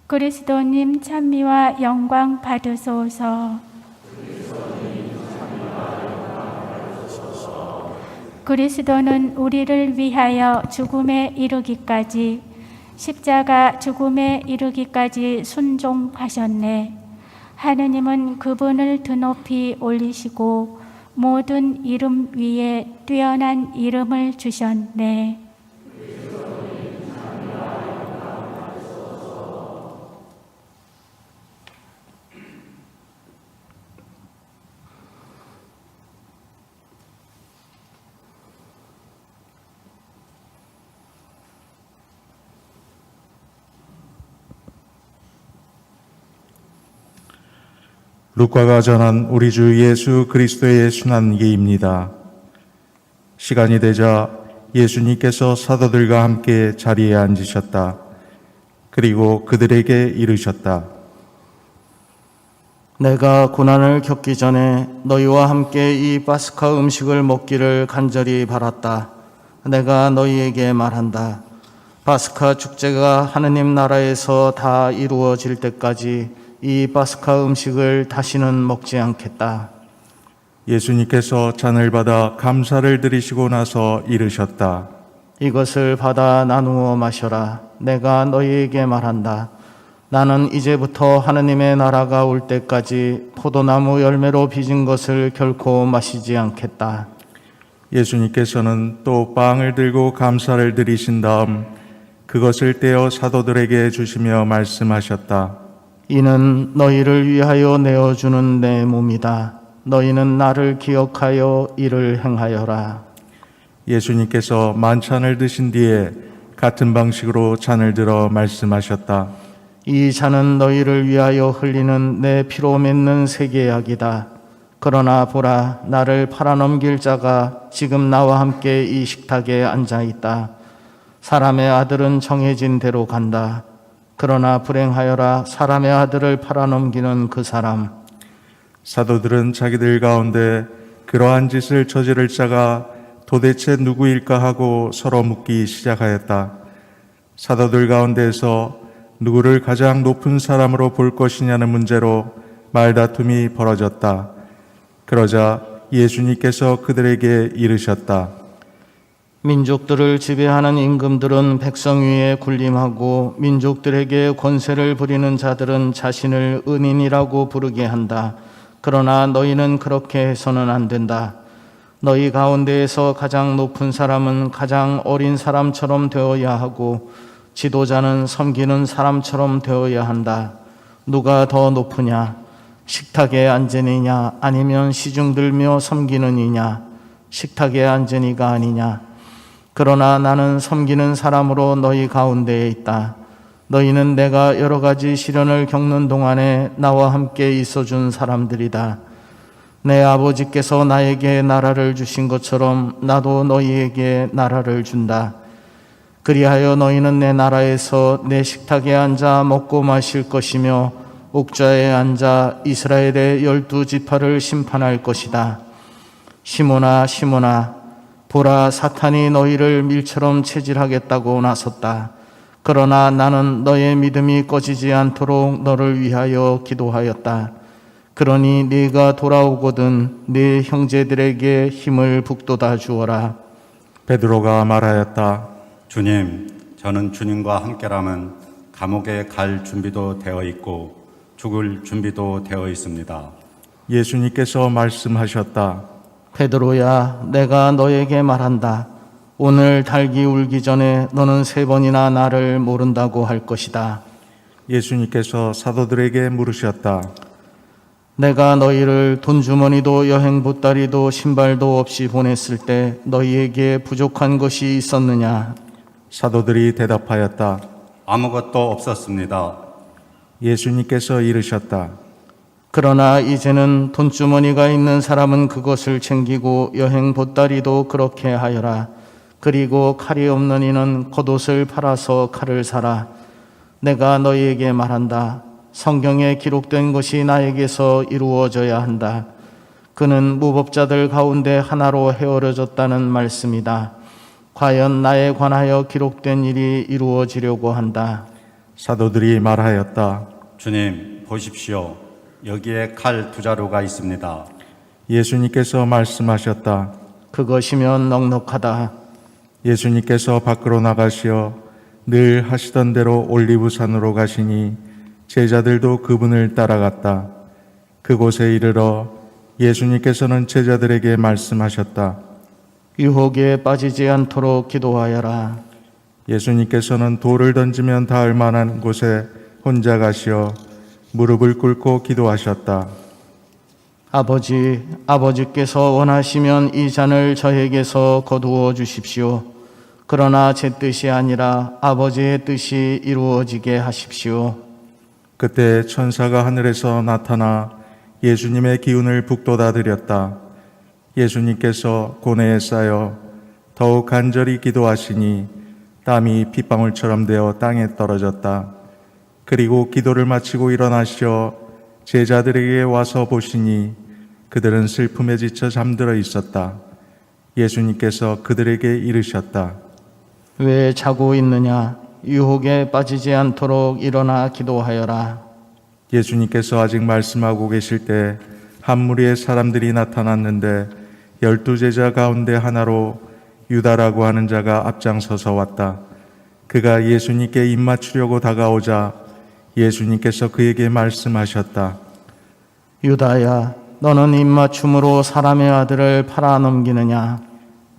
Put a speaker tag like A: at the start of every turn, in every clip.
A: 그리스도님 찬미와 영광 받으소서. 그리스도는 우리를 위하여 죽음에 이르기까지, 십자가 죽음에 이르기까지 순종하셨네. 하느님은 그분을 드높이 올리시고 모든 이름 위에 뛰어난 이름을 주셨네.
B: 루카가 전한 우리 주 예수 그리스도의 순환기입니다. 시간이 되자 예수님께서 사도들과 함께 자리에 앉으셨다. 그리고 그들에게 이르셨다.
C: 내가 고난을 겪기 전에 너희와 함께 이 파스카 음식을 먹기를 간절히 바랐다. 내가 너희에게 말한다. 파스카 축제가 하느님 나라에서 다 이루어질 때까지 이 파스카 음식을 다시는 먹지 않겠다.
B: 예수님께서 잔을 받아 감사를 드리시고 나서 이르셨다.
C: 이것을 받아 나누어 마셔라. 내가 너희에게 말한다. 나는 이제부터 하느님의 나라가 올 때까지 포도나무 열매로 빚은 것을 결코 마시지 않겠다.
B: 예수님께서는 또 빵을 들고 감사를 드리신 다음 그것을 떼어 사도들에게 주시며 말씀하셨다.
C: 이는 너희를 위하여 내어주는 내 몸이다. 너희는 나를 기억하여 이를 행하여라.
B: 예수님께서 만찬을 드신 뒤에 같은 방식으로 잔을 들어 말씀하셨다.
C: 이 잔은 너희를 위하여 흘리는 내 피로 맺는 새 계약이다. 그러나 보라, 나를 팔아넘길 자가 지금 나와 함께 이 식탁에 앉아 있다. 사람의 아들은 정해진 대로 간다. 그러나 불행하여라, 사람의 아들을 팔아넘기는 그 사람.
B: 사도들은 자기들 가운데 그러한 짓을 저지를 자가 도대체 누구일까 하고 서로 묻기 시작하였다. 사도들 가운데서 누구를 가장 높은 사람으로 볼 것이냐는 문제로 말다툼이 벌어졌다. 그러자 예수님께서 그들에게 이르셨다.
C: 민족들을 지배하는 임금들은 백성 위에 군림하고 민족들에게 권세를 부리는 자들은 자신을 은인이라고 부르게 한다. 그러나 너희는 그렇게 해서는 안 된다. 너희 가운데에서 가장 높은 사람은 가장 어린 사람처럼 되어야 하고 지도자는 섬기는 사람처럼 되어야 한다. 누가 더 높으냐? 식탁에 앉으니냐? 아니면 시중 들며 섬기는 이냐? 식탁에 앉으니가 아니냐? 그러나 나는 섬기는 사람으로 너희 가운데에 있다. 너희는 내가 여러 가지 시련을 겪는 동안에 나와 함께 있어준 사람들이다. 내 아버지께서 나에게 나라를 주신 것처럼 나도 너희에게 나라를 준다. 그리하여 너희는 내 나라에서 내 식탁에 앉아 먹고 마실 것이며 옥좌에 앉아 이스라엘의 12지파를 심판할 것이다. 시몬아, 시몬아, 보라, 사탄이 너희를 밀처럼 체질하겠다고 나섰다. 그러나 나는 너의 믿음이 꺼지지 않도록 너를 위하여 기도하였다. 그러니 네가 돌아오거든 네 형제들에게 힘을 북돋아 주어라.
B: 베드로가 말하였다.
D: 주님, 저는 주님과 함께라면 감옥에 갈 준비도 되어 있고 죽을 준비도 되어 있습니다.
B: 예수님께서 말씀하셨다.
C: 베드로야, 내가 너에게 말한다. 오늘 닭이 울기 전에 너는 3번이나 나를 모른다고 할 것이다.
B: 예수님께서 사도들에게 물으셨다.
C: 내가 너희를 돈주머니도 여행 보따리도 신발도 없이 보냈을 때 너희에게 부족한 것이 있었느냐?
B: 사도들이 대답하였다.
D: 아무것도 없었습니다.
B: 예수님께서 이르셨다.
C: 그러나 이제는 돈주머니가 있는 사람은 그것을 챙기고 여행 보따리도 그렇게 하여라. 그리고 칼이 없는 이는 겉옷을 팔아서 칼을 사라. 내가 너희에게 말한다. 성경에 기록된 것이 나에게서 이루어져야 한다. 그는 무법자들 가운데 하나로 헤어려졌다는 말씀이다. 과연 나에 관하여 기록된 일이 이루어지려고 한다.
B: 사도들이 말하였다.
D: 주님, 보십시오. 여기에 칼 2자루가 있습니다.
B: 예수님께서 말씀하셨다.
C: 그것이면 넉넉하다.
B: 예수님께서 밖으로 나가시어 늘 하시던 대로 올리브산으로 가시니 제자들도 그분을 따라갔다. 그곳에 이르러 예수님께서는 제자들에게 말씀하셨다.
C: 유혹에 빠지지 않도록 기도하여라.
B: 예수님께서는 돌을 던지면 닿을 만한 곳에 혼자 가시어 무릎을 꿇고 기도하셨다.
C: 아버지께서 원하시면 이 잔을 저에게서 거두어 주십시오. 그러나 제 뜻이 아니라 아버지의 뜻이 이루어지게 하십시오.
B: 그때 천사가 하늘에서 나타나 예수님의 기운을 북돋아 드렸다. 예수님께서 고뇌에 쌓여 더욱 간절히 기도하시니 땀이 핏방울처럼 되어 땅에 떨어졌다. 그리고 기도를 마치고 일어나시어 제자들에게 와서 보시니 그들은 슬픔에 지쳐 잠들어 있었다. 예수님께서 그들에게 이르셨다.
C: 왜 자고 있느냐? 유혹에 빠지지 않도록 일어나 기도하여라.
B: 예수님께서 아직 말씀하고 계실 때 한 무리의 사람들이 나타났는데 12제자 가운데 하나로 유다라고 하는 자가 앞장서서 왔다. 그가 예수님께 입맞추려고 다가오자 예수님께서 그에게 말씀하셨다.
C: 유다야, 너는 입맞춤으로 사람의 아들을 팔아넘기느냐?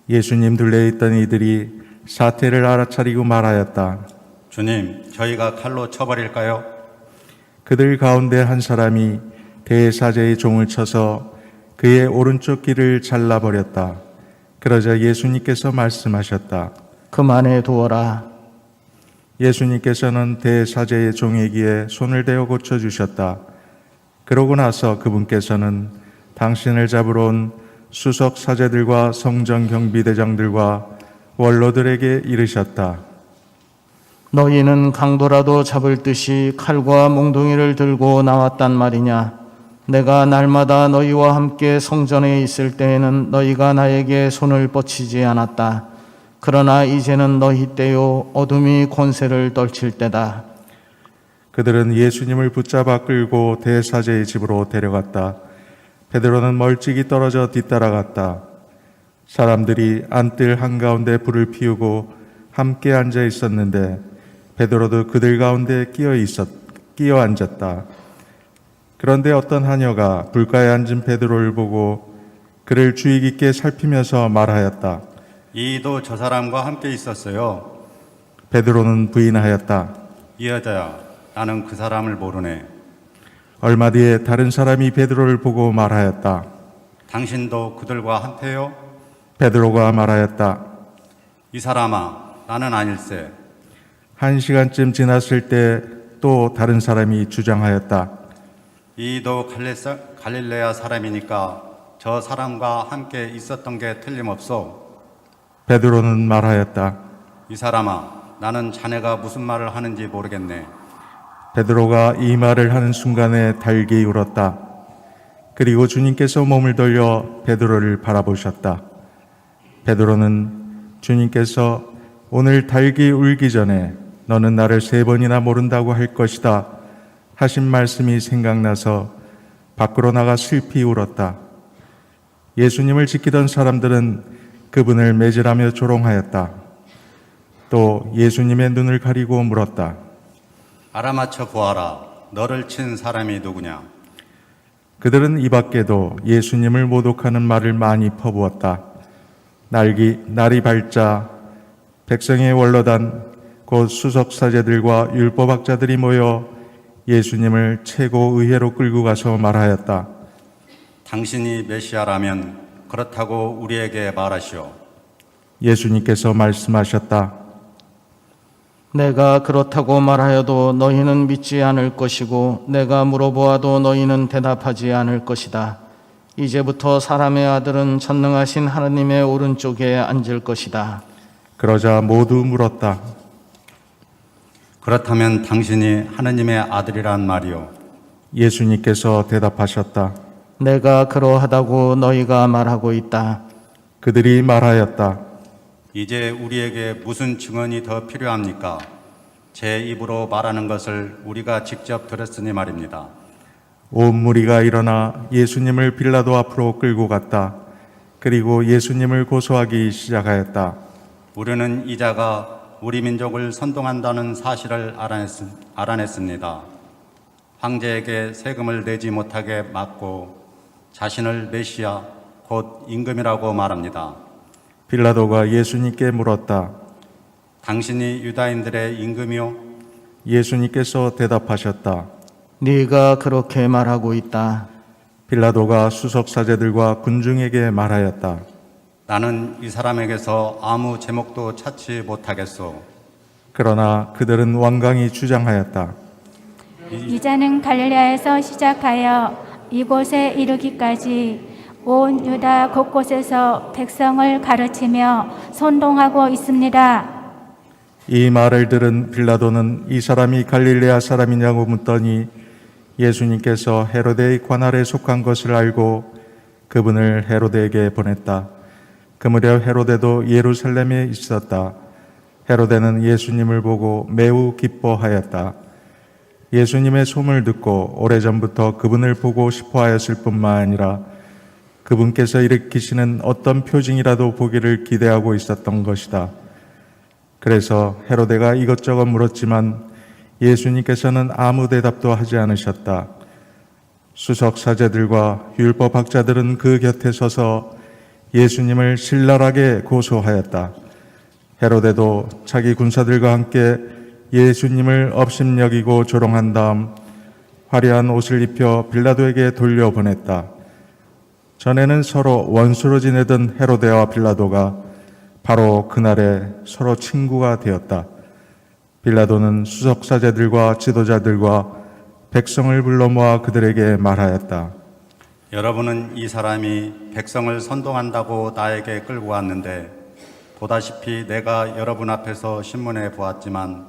B: 예수님 둘레에 있던 이들이 사태를 알아차리고 말하였다.
D: 주님, 저희가 칼로 쳐버릴까요?
B: 그들 가운데 한 사람이 대사제의 종을 쳐서 그의 오른쪽 귀를 잘라버렸다. 그러자 예수님께서 말씀하셨다.
C: 그만해 두어라.
B: 예수님께서는 대사제의 종의 귀에 손을 대어 고쳐주셨다. 그러고 나서 그분께서는 당신을 잡으러 온 수석 사제들과 성전 경비대장들과 원로들에게 이르셨다.
C: 너희는 강도라도 잡을 듯이 칼과 몽둥이를 들고 나왔단 말이냐? 내가 날마다 너희와 함께 성전에 있을 때에는 너희가 나에게 손을 뻗치지 않았다. 그러나 이제는 너희 때요 어둠이 권세를 떨칠 때다.
B: 그들은 예수님을 붙잡아 끌고 대사제의 집으로 데려갔다. 베드로는 멀찍이 떨어져 뒤따라갔다. 사람들이 안뜰 한가운데 불을 피우고 함께 앉아 있었는데 베드로도 그들 가운데 끼어 앉았다. 그런데 어떤 하녀가 불가에 앉은 베드로를 보고 그를 주의 깊게 살피면서 말하였다.
D: 이도 저 사람과 함께 있었어요.
B: 베드로는 부인하였다.
D: 이 여자야, 나는 그 사람을 모르네.
B: 얼마 뒤에 다른 사람이 베드로를 보고 말하였다.
D: 당신도 그들과 함께요?
B: 베드로가 말하였다.
D: 이 사람아, 나는 아닐세.
B: 1시간쯤 지났을 때 또 다른 사람이 주장하였다.
D: 이도 갈릴레아 사람이니까 저 사람과 함께 있었던 게 틀림없어.
B: 베드로는 말하였다.
D: 이 사람아, 나는 자네가 무슨 말을 하는지 모르겠네.
B: 베드로가 이 말을 하는 순간에 달기 울었다. 그리고 주님께서 몸을 돌려 베드로를 바라보셨다. 베드로는 주님께서 오늘 달기 울기 전에 너는 나를 3번이나 모른다고 할 것이다 하신 말씀이 생각나서 밖으로 나가 슬피 울었다. 예수님을 지키던 사람들은 그분을 매질하며 조롱하였다. 또 예수님의 눈을 가리고 물었다.
D: 알아맞혀 보아라. 너를 친 사람이 누구냐?
B: 그들은 이 밖에도 예수님을 모독하는 말을 많이 퍼부었다. 날이 밝자 백성의 원로단 곧 수석사제들과 율법학자들이 모여 예수님을 최고 의회로 끌고 가서 말하였다.
D: 당신이 메시아라면 그렇다고 우리에게 말하시오.
B: 예수님께서 말씀하셨다.
C: 내가 그렇다고 말하여도 너희는 믿지 않을 것이고 내가 물어보아도 너희는 대답하지 않을 것이다. 이제부터 사람의 아들은 전능하신 하나님의 오른쪽에 앉을 것이다.
B: 그러자 모두 물었다.
D: 그렇다면 당신이 하느님의 아들이란 말이오.
B: 예수님께서 대답하셨다.
C: 내가 그러하다고 너희가 말하고 있다.
B: 그들이 말하였다.
D: 이제 우리에게 무슨 증언이 더 필요합니까? 제 입으로 말하는 것을 우리가 직접 들었으니 말입니다.
B: 온 무리가 일어나 예수님을 빌라도 앞으로 끌고 갔다. 그리고 예수님을 고소하기 시작하였다.
D: 우리는 이 자가 우리 민족을 선동한다는 사실을 알아냈습니다. 황제에게 세금을 내지 못하게 막고 자신을 메시아 곧 임금이라고 말합니다.
B: 빌라도가 예수님께 물었다.
D: 당신이 유다인들의 임금이요?
B: 예수님께서 대답하셨다.
C: 네가 그렇게 말하고 있다.
B: 빌라도가 수석사제들과 군중에게 말하였다.
D: 나는 이 사람에게서 아무 제목도 찾지 못하겠소.
B: 그러나 그들은 완강히 주장하였다.
A: 이 자는 갈릴레아에서 시작하여 이곳에 이르기까지 온 유다 곳곳에서 백성을 가르치며 선동하고 있습니다.
B: 이 말을 들은 빌라도는 이 사람이 갈릴레아 사람이냐고 묻더니 예수님께서 헤로데의 관할에 속한 것을 알고 그분을 헤로데에게 보냈다. 그 무렵 헤로데도 예루살렘에 있었다. 헤로데는 예수님을 보고 매우 기뻐하였다. 예수님의 소문을 듣고 오래전부터 그분을 보고 싶어 하였을 뿐만 아니라 그분께서 일으키시는 어떤 표징이라도 보기를 기대하고 있었던 것이다. 그래서 헤로데가 이것저것 물었지만 예수님께서는 아무 대답도 하지 않으셨다. 수석사제들과 율법학자들은 그 곁에 서서 예수님을 신랄하게 고소하였다. 헤로데도 자기 군사들과 함께 예수님을 업심여기고 조롱한 다음 화려한 옷을 입혀 빌라도에게 돌려보냈다. 전에는 서로 원수로 지내던 헤로데와 빌라도가 바로 그날에 서로 친구가 되었다. 빌라도는 수석사제들과 지도자들과 백성을 불러 모아 그들에게 말하였다.
D: 여러분은 이 사람이 백성을 선동한다고 나에게 끌고 왔는데 보다시피 내가 여러분 앞에서 신문해 보았지만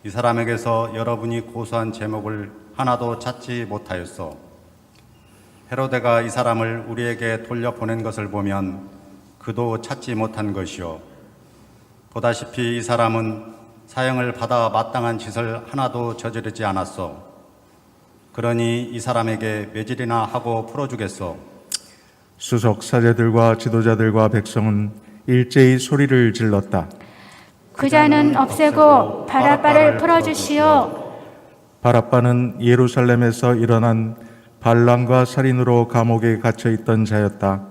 D: 이 사람에게서 여러분이 고소한 제목을 하나도 찾지 못하였소. 헤로데가 이 사람을 우리에게 돌려보낸 것을 보면 그도 찾지 못한 것이요. 보다시피 이 사람은 사형을 받아 마땅한 짓을 하나도 저지르지 않았소. 그러니 이 사람에게 매질이나 하고 풀어주겠소.
B: 수석사제들과 지도자들과 백성은 일제히 소리를 질렀다.
A: 그 자는 없애고 바라바를 풀어주시오.
B: 바랍바는 예루살렘에서 일어난 반란과 살인으로 감옥에 갇혀 있던 자였다.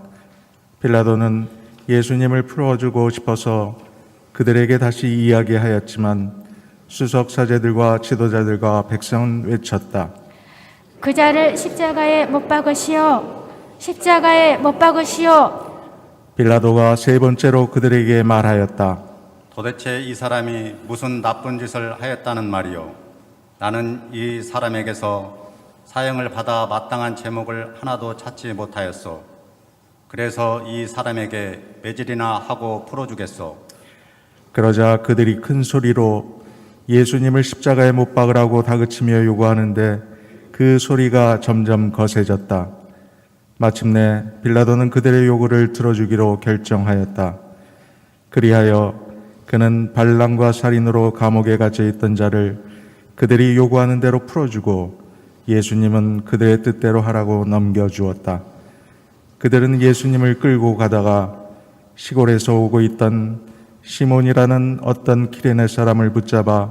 B: 빌라도는 예수님을 풀어주고 싶어서 그들에게 다시 이야기하였지만 수석사제들과 지도자들과 백성은 외쳤다.
A: 그 자를 십자가에 못 박으시오. 십자가에 못 박으시오.
B: 빌라도가 세 번째로 그들에게 말하였다.
D: 도대체 이 사람이 무슨 나쁜 짓을 하였다는 말이요. 나는 이 사람에게서 사형을 받아 마땅한 제목을 하나도 찾지 못하였소. 그래서 이 사람에게 매질이나 하고 풀어주겠소.
B: 그러자 그들이 큰 소리로 예수님을 십자가에 못 박으라고 다그치며 요구하는데 그 소리가 점점 거세졌다. 마침내 빌라도는 그들의 요구를 들어주기로 결정하였다. 그리하여 그는 반란과 살인으로 감옥에 갇혀 있던 자를 그들이 요구하는 대로 풀어주고 예수님은 그들의 뜻대로 하라고 넘겨주었다. 그들은 예수님을 끌고 가다가 시골에서 오고 있던 시몬이라는 어떤 키레네 사람을 붙잡아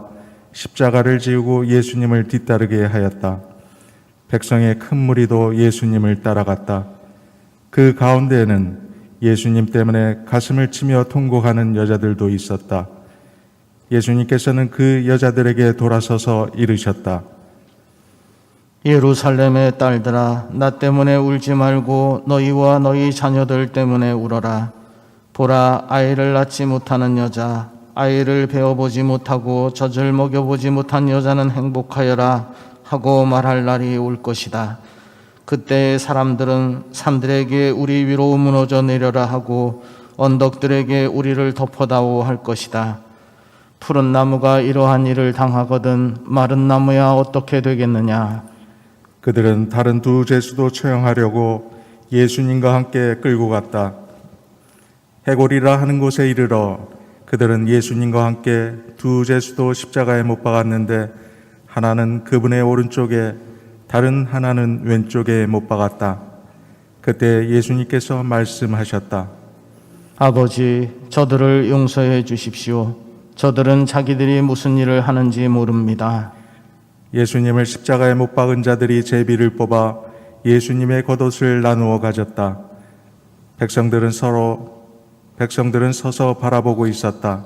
B: 십자가를 지우고 예수님을 뒤따르게 하였다. 백성의 큰 무리도 예수님을 따라갔다. 그 가운데에는 예수님 때문에 가슴을 치며 통곡하는 여자들도 있었다. 예수님께서는 그 여자들에게 돌아서서 이르셨다.
C: 예루살렘의 딸들아, 나 때문에 울지 말고 너희와 너희 자녀들 때문에 울어라. 보라, 아이를 낳지 못하는 여자, 아이를 베어보지 못하고 젖을 먹여보지 못한 여자는 행복하여라 하고 말할 날이 올 것이다. 그때 사람들은 산들에게 우리 위로 무너져 내려라 하고 언덕들에게 우리를 덮어다오 할 것이다. 푸른 나무가 이러한 일을 당하거든 마른 나무야 어떻게 되겠느냐.
B: 그들은 다른 두 죄수도 처형하려고 예수님과 함께 끌고 갔다. 해골이라 하는 곳에 이르러 그들은 예수님과 함께 두 제수도 십자가에 못 박았는데 하나는 그분의 오른쪽에 다른 하나는 왼쪽에 못 박았다. 그때 예수님께서 말씀하셨다.
C: 아버지, 저들을 용서해 주십시오. 저들은 자기들이 무슨 일을 하는지 모릅니다.
B: 예수님을 십자가에 못 박은 자들이 제비를 뽑아 예수님의 겉옷을 나누어 가졌다. 백성들은 서서 바라보고 있었다.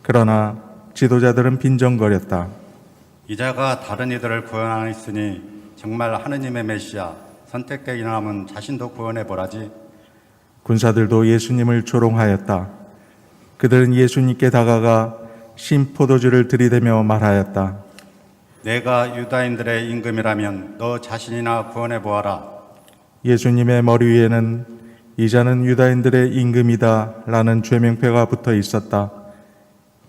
B: 그러나 지도자들은 빈정거렸다.
D: 이자가 다른 이들을 구원하였으니 정말 하느님의 메시아 선택되기 남은 자신도 구원해 보라지.
B: 군사들도 예수님을 조롱하였다. 그들은 예수님께 다가가 신 포도주를 들이대며 말하였다.
D: 내가 유다인들의 임금이라면 너 자신이나 구원해 보아라.
B: 예수님의 머리 위에는 이자는 유다인들의 임금이다 라는 죄명표가 붙어 있었다.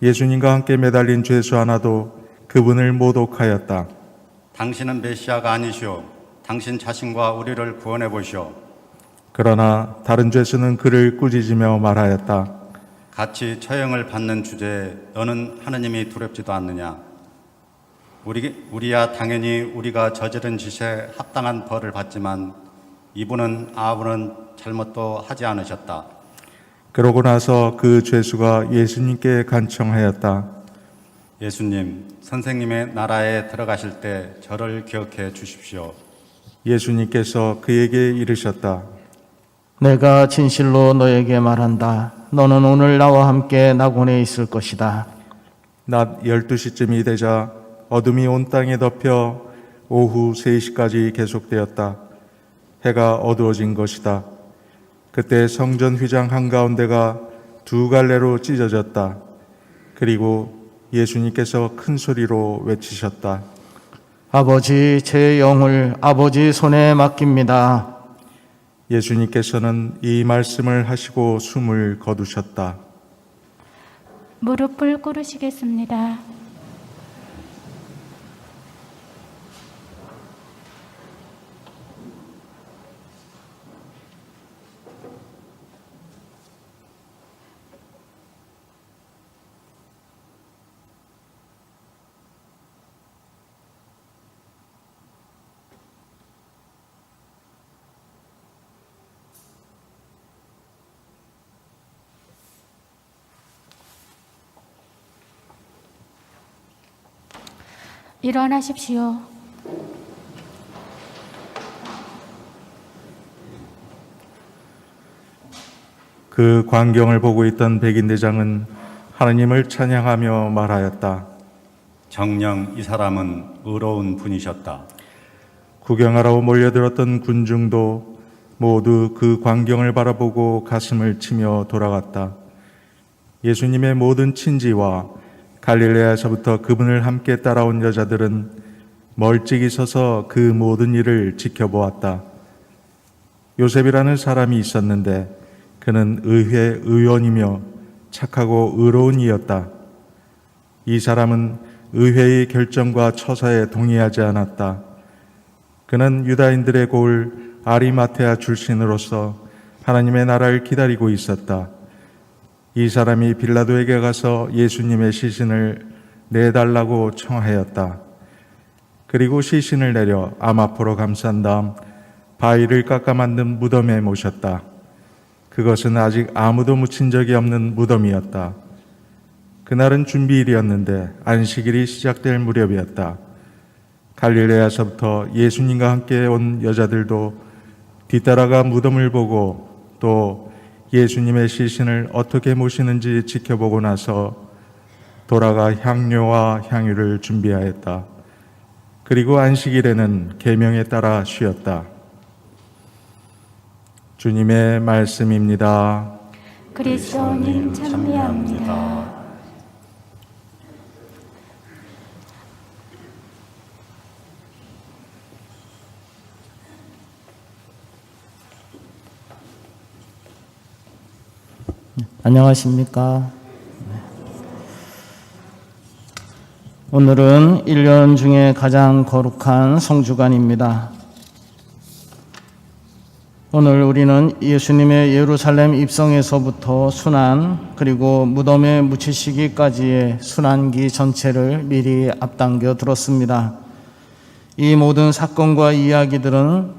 B: 예수님과 함께 매달린 죄수 하나도 그분을 모독하였다.
D: 당신은 메시아가 아니시오. 당신 자신과 우리를 구원해 보시오.
B: 그러나 다른 죄수는 그를 꾸짖으며 말하였다.
D: 같이 처형을 받는 주제에 너는 하느님이 두렵지도 않느냐? 우리야 당연히 우리가 저지른 짓에 합당한 벌을 받지만 이분은 아무런 잘못도 하지 않으셨다.
B: 그러고 나서 그 죄수가 예수님께 간청하였다.
D: 예수님, 선생님의 나라에 들어가실 때 저를 기억해 주십시오.
B: 예수님께서 그에게 이르셨다.
C: 내가 진실로 너에게 말한다. 너는 오늘 나와 함께 낙원에 있을 것이다.
B: 낮 12시쯤이 되자 어둠이 온 땅에 덮여 오후 3시까지 계속되었다. 해가 어두워진 것이다. 그때 성전 휘장 한가운데가 두 갈래로 찢어졌다. 그리고 예수님께서 큰 소리로 외치셨다.
C: 아버지, 제 영을 아버지 손에 맡깁니다.
B: 예수님께서는 이 말씀을 하시고 숨을 거두셨다.
A: 무릎을 꿇으시겠습니다. 일어나십시오.
B: 그 광경을 보고 있던 백인대장은 하느님을 찬양하며 말하였다.
D: 정녕 이 사람은 의로운 분이셨다.
B: 구경하러 몰려들었던 군중도 모두 그 광경을 바라보고 가슴을 치며 돌아갔다. 예수님의 모든 친지와 갈릴레아에서부터 그분을 함께 따라온 여자들은 멀찍이 서서 그 모든 일을 지켜보았다. 요셉이라는 사람이 있었는데 그는 의회 의원이며 착하고 의로운 이였다. 이 사람은 의회의 결정과 처사에 동의하지 않았다. 그는 유다인들의 고을 아리마테아 출신으로서 하나님의 나라를 기다리고 있었다. 이 사람이 빌라도에게 가서 예수님의 시신을 내달라고 청하였다. 그리고 시신을 내려 암아포로 감싼 다음 바위를 깎아 만든 무덤에 모셨다. 그것은 아직 아무도 묻힌 적이 없는 무덤이었다. 그날은 준비일이었는데 안식일이 시작될 무렵이었다. 갈릴레아서부터 예수님과 함께 온 여자들도 뒤따라가 무덤을 보고 또 예수님의 시신을 어떻게 모시는지 지켜보고 나서 돌아가 향료와 향유를 준비하였다. 그리고 안식일에는 계명에 따라 쉬었다. 주님의 말씀입니다.
A: 그리스도님 찬미합니다.
C: 안녕하십니까? 오늘은 1년 중에 가장 거룩한 성주간입니다. 오늘 우리는 예수님의 예루살렘 입성에서부터 순환 그리고 무덤에 묻히시기까지의 순환기 전체를 미리 앞당겨 들었습니다. 이 모든 사건과 이야기들은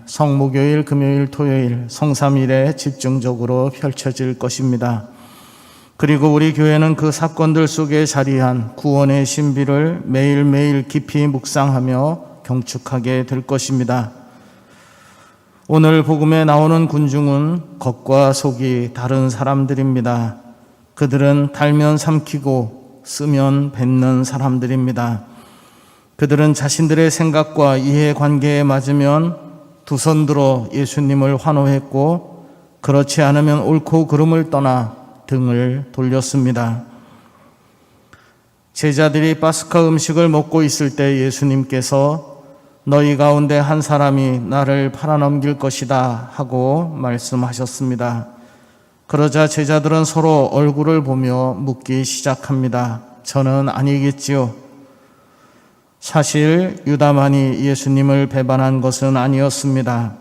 C: 성목요일, 금요일, 토요일, 성삼일에 집중적으로 펼쳐질 것입니다. 그리고 우리 교회는 그 사건들 속에 자리한 구원의 신비를 매일매일 깊이 묵상하며 경축하게 될 것입니다. 오늘 복음에 나오는 군중은 겉과 속이 다른 사람들입니다. 그들은 달면 삼키고 쓰면 뱉는 사람들입니다. 그들은 자신들의 생각과 이해관계에 맞으면 두 손 들어 예수님을 환호했고 그렇지 않으면 옳고 그름을 떠나 등을 돌렸습니다. 제자들이 파스카 음식을 먹고 있을 때 예수님께서 너희 가운데 한 사람이 나를 팔아넘길 것이다 하고 말씀하셨습니다. 그러자 제자들은 서로 얼굴을 보며 묻기 시작합니다. 저는 아니겠지요. 사실 유다만이 예수님을 배반한 것은 아니었습니다.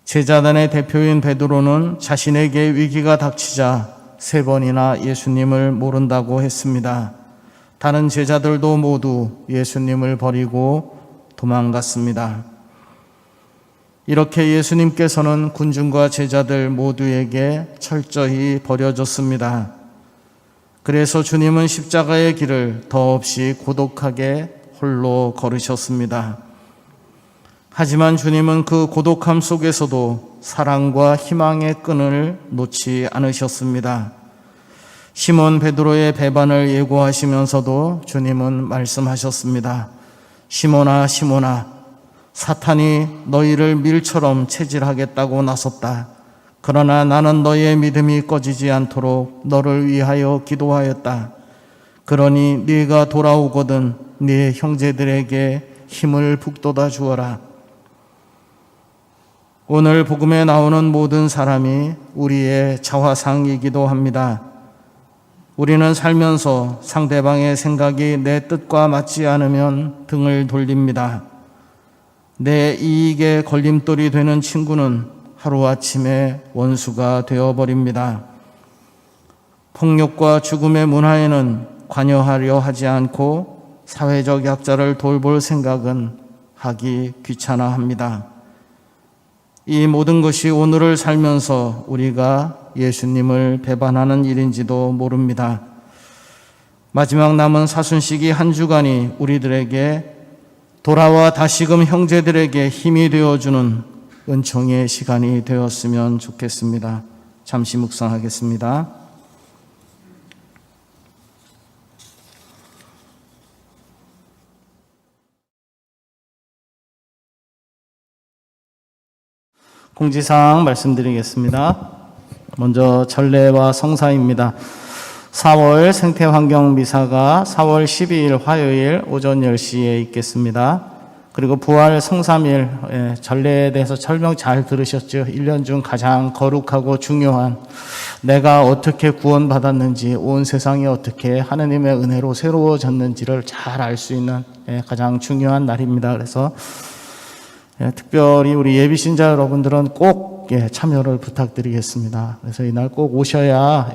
C: 제자단의 대표인 베드로는 자신에게 위기가 닥치자 3번이나 예수님을 모른다고 했습니다. 다른 제자들도 모두 예수님을 버리고 도망갔습니다. 이렇게 예수님께서는 군중과 제자들 모두에게 철저히 버려졌습니다. 그래서 주님은 십자가의 길을 더없이 고독하게 홀로 걸으셨습니다. 하지만 주님은 그 고독함 속에서도 사랑과 희망의 끈을 놓지 않으셨습니다. 시몬 베드로의 배반을 예고하시면서도 주님은 말씀하셨습니다. 시몬아, 시몬아, 사탄이 너희를 밀처럼 체질하겠다고 나섰다. 그러나 나는 너희의 믿음이 꺼지지 않도록 너를 위하여 기도하였다. 그러니 네가 돌아오거든 네 형제들에게 힘을 북돋아 주어라. 오늘 복음에 나오는 모든 사람이 우리의 자화상이기도 합니다. 우리는 살면서 상대방의 생각이 내 뜻과 맞지 않으면 등을 돌립니다. 내 이익에 걸림돌이 되는 친구는 하루아침에 원수가 되어버립니다. 폭력과 죽음의 문화에는 관여하려 하지 않고 사회적 약자를 돌볼 생각은 하기 귀찮아합니다. 이 모든 것이 오늘을 살면서 우리가 예수님을 배반하는 일인지도 모릅니다. 마지막 남은 사순시기 한 주간이 우리들에게 돌아와 다시금 형제들에게 힘이 되어주는 은총의 시간이 되었으면 좋겠습니다. 잠시 묵상하겠습니다. 공지사항 말씀드리겠습니다. 먼저 전례와 성사입니다. 4월 생태환경미사가 4월 12일 화요일 오전 10시에 있겠습니다. 그리고 부활 성삼일 전례에 대해서 설명 잘 들으셨죠? 1년 중 가장 거룩하고 중요한 내가 어떻게 구원받았는지 온 세상이 어떻게 하느님의 은혜로 새로워졌는지를 잘 알 수 있는 가장 중요한 날입니다. 그래서 특별히 우리 예비신자 여러분들은 꼭 참여를 부탁드리겠습니다. 그래서 이날 꼭 오셔야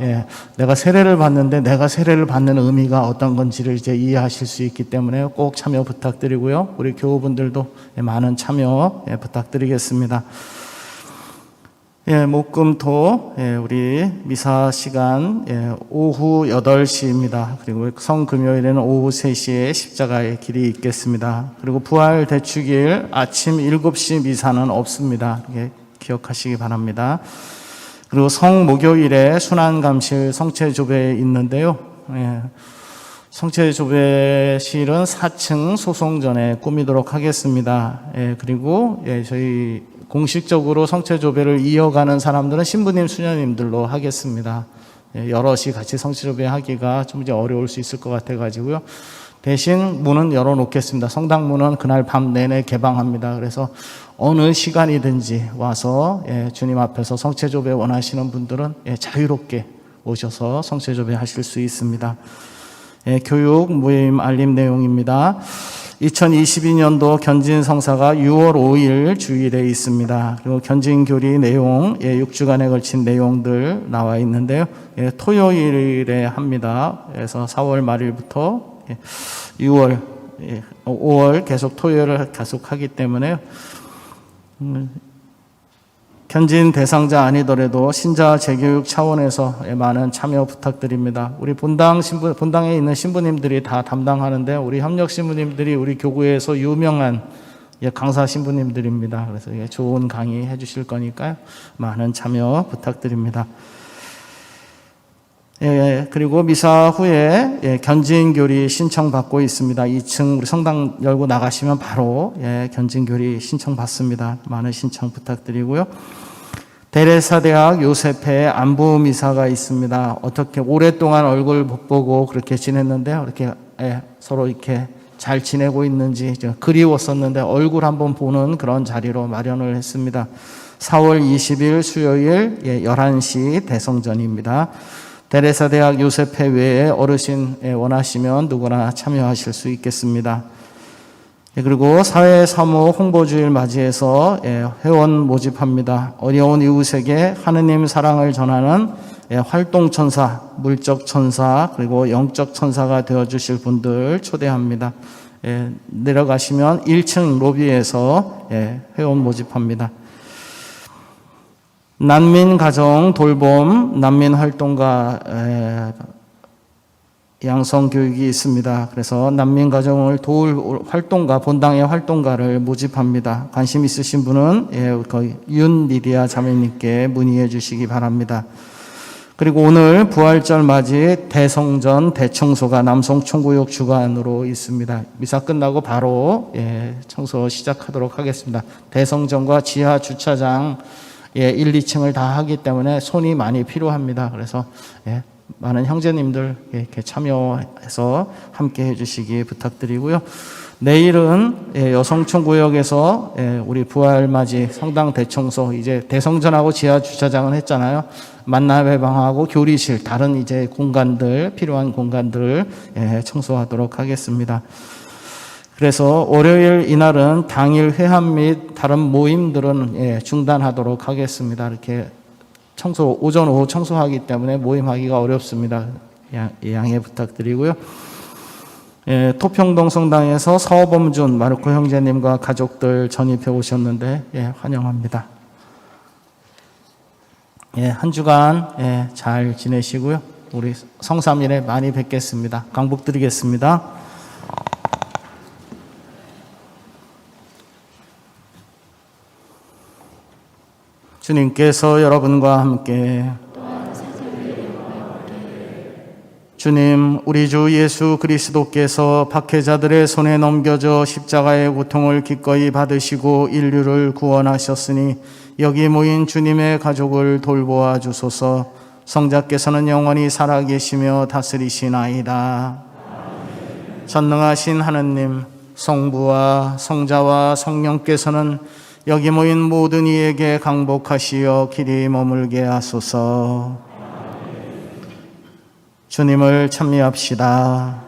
C: 내가 세례를 받는데 내가 세례를 받는 의미가 어떤 건지를 이제 이해하실 수 있기 때문에 꼭 참여 부탁드리고요. 우리 교우분들도 많은 참여 부탁드리겠습니다. 목금토 우리 미사 시간 오후 8시입니다. 그리고 성금요일에는 오후 3시에 십자가의 길이 있겠습니다. 그리고 부활 대축일 아침 7시 미사는 없습니다. 기억하시기 바랍니다. 그리고 성목요일에 순환감실 성체조배 있는데요. 성체조배실은 4층 소송전에 꾸미도록 하겠습니다. 그리고 저희 공식적으로 성체조배를 이어가는 사람들은 신부님, 수녀님들로 하겠습니다. 여럿이 같이 성체조배 하기가 좀 이제 어려울 수 있을 것 같아가지고요. 대신 문은 열어놓겠습니다. 성당문은 그날 밤 내내 개방합니다. 그래서 어느 시간이든지 와서 주님 앞에서 성체조배 원하시는 분들은 자유롭게 오셔서 성체조배 하실 수 있습니다. 교육, 모임, 알림 내용입니다. 2022년도 견진 성사가 6월 5일 주일에 있습니다. 그리고 견진 교리 내용, 6주간에 걸친 내용들 나와 있는데요. 토요일에 합니다. 그래서 4월 말일부터 6월, 5월 계속 토요일을 계속 하기 때문에요. 견진 대상자 아니더라도 신자 재교육 차원에서 많은 참여 부탁드립니다. 우리 본당에 있는 신부님들이 다 담당하는데 우리 협력 신부님들이 우리 교구에서 유명한 강사 신부님들입니다. 그래서 좋은 강의 해주실 거니까요. 많은 참여 부탁드립니다. 그리고 미사 후에 견진교리 신청받고 있습니다. 2층 우리 성당 열고 나가시면 바로 견진교리 신청받습니다. 많은 신청 부탁드리고요. 데레사대학 요셉회 안부 미사가 있습니다. 어떻게 오랫동안 얼굴 못 보고 그렇게 지냈는데요. 이렇게 서로 이렇게 잘 지내고 있는지 그리웠었는데 얼굴 한번 보는 그런 자리로 마련을 했습니다. 4월 20일 수요일 11시 대성전입니다. 데레사대학 요셉회 외에 어르신 원하시면 누구나 참여하실 수 있겠습니다. 그리고 사회사무 홍보주일 맞이해서 회원 모집합니다. 어려운 이웃에게 하느님 사랑을 전하는 활동천사, 물적천사, 그리고 영적천사가 되어주실 분들 초대합니다. 내려가시면 1층 로비에서 회원 모집합니다. 난민가정 돌봄, 난민활동가 양성교육이 있습니다. 그래서 난민가정을 도울 활동가, 본당의 활동가를 모집합니다. 관심 있으신 분은 윤리디아 자매님께 문의해 주시기 바랍니다. 그리고 오늘 부활절 맞이 대성전 대청소가 남성총구역 주관으로 있습니다. 미사 끝나고 바로 청소 시작하도록 하겠습니다. 대성전과 지하 주차장 1, 2층을 다 하기 때문에 손이 많이 필요합니다. 그래서 많은 형제님들 이렇게 참여해서 함께 해주시기 부탁드리고요. 내일은 여성촌구역에서 우리 부활맞이 성당 대청소, 이제 대성전하고 지하 주차장은 했잖아요. 만남 회방하고 교리실, 다른 이제 공간들, 필요한 공간들을 청소하도록 하겠습니다. 그래서 월요일 이날은 당일 회합 및 다른 모임들은 중단하도록 하겠습니다. 이렇게 청소, 오전, 오후 청소하기 때문에 모임하기가 어렵습니다. 양해 부탁드리고요. 토평동 성당에서 서범준 마르코 형제님과 가족들 전입해 오셨는데 환영합니다. 한 주간 잘 지내시고요. 우리 성삼일에 많이 뵙겠습니다. 강복드리겠습니다. 주님께서 여러분과 함께 주님, 우리 주 예수 그리스도께서 박해자들의 손에 넘겨져 십자가의 고통을 기꺼이 받으시고 인류를 구원하셨으니 여기 모인 주님의 가족을 돌보아 주소서. 성자께서는 영원히 살아계시며 다스리시나이다. 전능하신 하느님, 성부와 성자와 성령께서는 여기 모인 모든 이에게 강복하시어 길이 머물게 하소서. 주님을 찬미합시다.